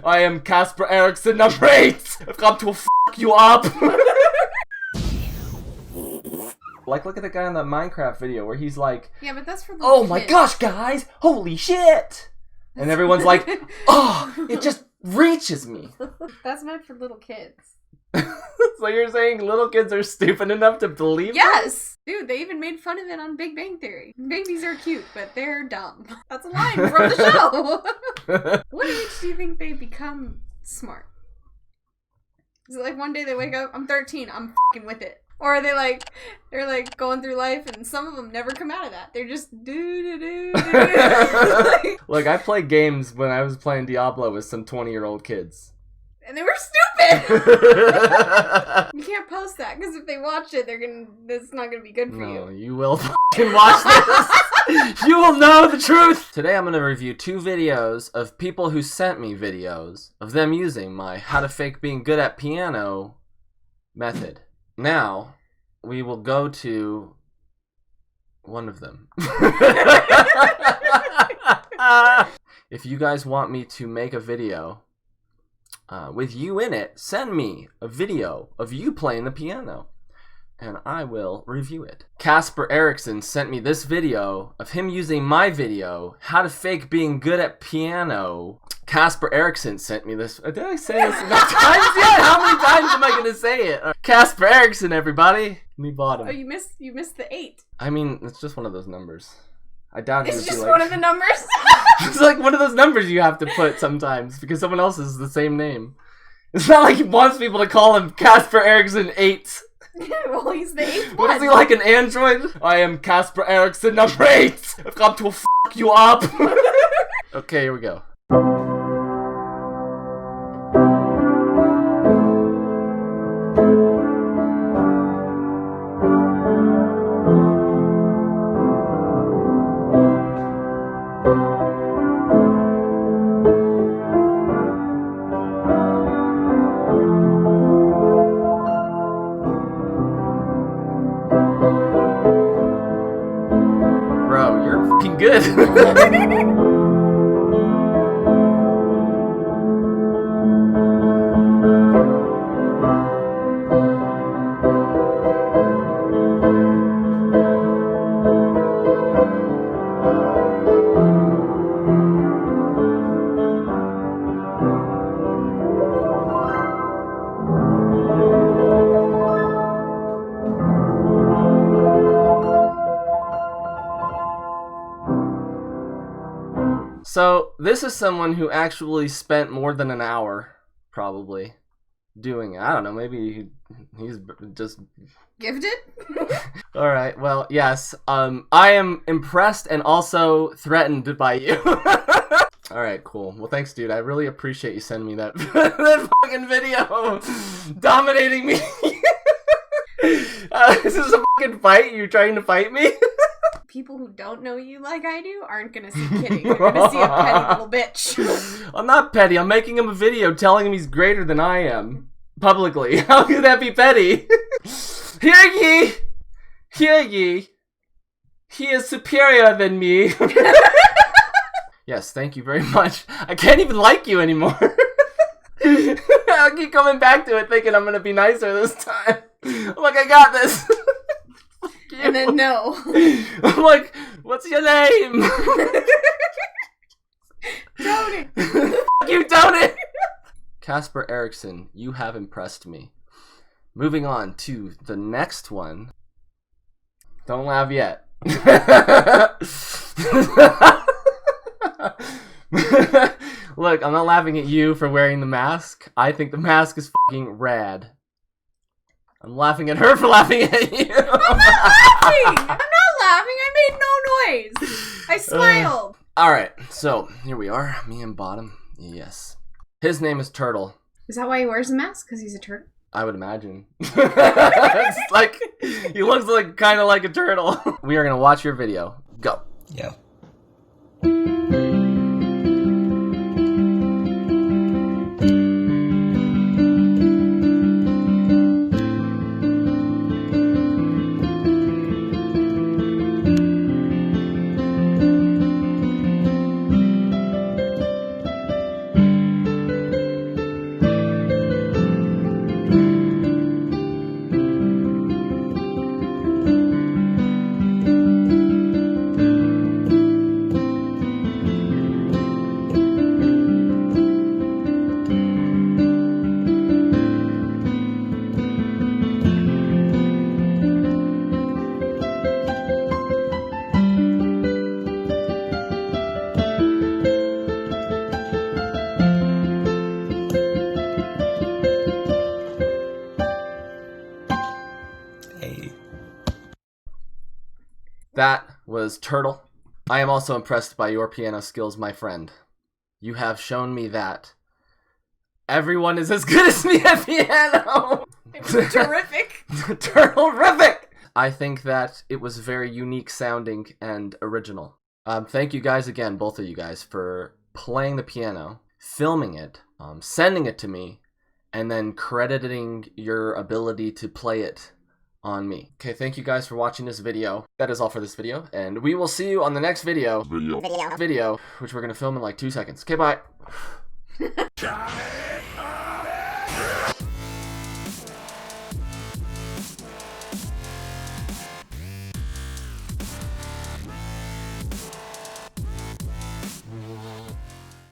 I am Casper Erickson number 8. I've come to f*** you up. Like, look at the guy in that Minecraft video where he's like, yeah, but that's for oh kids. my gosh, guys, holy shit. And everyone's like, oh, it just reaches me. That's meant for little kids. So you're saying little kids are stupid enough to believe Yes! That? Dude, they even made fun of it on Big Bang Theory. Babies are cute, but they're dumb. That's a line from the show! What age do you think they become smart? Is it like one day they wake up, I'm 13, I'm f***ing with it. Or are they like, they're like going through life and some of them never come out of that. They're just do-do-do-do-do. Look, I played games when I was playing Diablo with some 20-year-old kids. And they were stupid! You can't post that, because if they watch it, it's not gonna be good for you. No, you will f***ing watch this! You will know the truth! Today I'm gonna review 2 videos of people who sent me videos of them using my how to fake being good at piano method. Now, we will go to one of them. If you guys want me to make a video with you in it, send me a video of you playing the piano, and I will review it. Casper Erickson sent me this video of him using my video, how to fake being good at piano. Casper Erickson sent me this. Did I say this enough times yet? How many times am I going to say it? Casper Erickson, everybody. Me bottom. Oh, you missed the 8. I mean, it's just one of those numbers. I doubt it's just like, one of the numbers. It's like one of those numbers you have to put sometimes because someone else is the same name. It's not like he wants people to call him Casper Erickson 8. Well, he's the 8th one. What is he, like an android? I am Casper Erickson number 8. I've come to f*** you up. Okay, here we go. Bro, you're f***ing good. So, this is someone who actually spent more than an hour, probably, doing it. I don't know, maybe he's just... Gifted? Alright, well, yes. I am impressed and also threatened by you. Alright, cool. Well, thanks, dude. I really appreciate you sending me that, that fucking video. Dominating me. Is this a fucking fight? You trying to fight me? People who don't know you like I do aren't gonna see kidding. They're gonna see a petty little bitch. I'm not petty. I'm making him a video telling him he's greater than I am. Publicly. How could that be petty? Hear ye! Hear ye! He is superior than me. Yes, thank you very much. I can't even like you anymore. I'll keep coming back to it thinking I'm gonna be nicer this time. I'm like, I got this. And then no. I'm like, what's your name? Tony. You, Tony. Casper Erickson, you have impressed me. Moving on to the next one. Don't laugh yet. Look, I'm not laughing at you for wearing the mask. I think the mask is fucking rad. I'm laughing at her for laughing at you. I'm not laughing! I'm not laughing. I made no noise. I smiled. Alright, so here we are. Me and Bottom. Yes. His name is Turtle. Is that why he wears a mask? Because he's a turtle? I would imagine. It's like, he looks like kind of like a turtle. We are going to watch your video. Go. Yeah. That was Turtle. I am also impressed by your piano skills, my friend. You have shown me that everyone is as good as me at piano. Terrific. Terrific. I think that it was very unique sounding and original. Thank you guys again, both of you guys, for playing the piano, filming it, sending it to me, and then crediting your ability to play it on me. Okay, thank you guys for watching this video. That is all for this video, and we will see you on the next video, which we're gonna film in like 2 seconds. Okay, bye.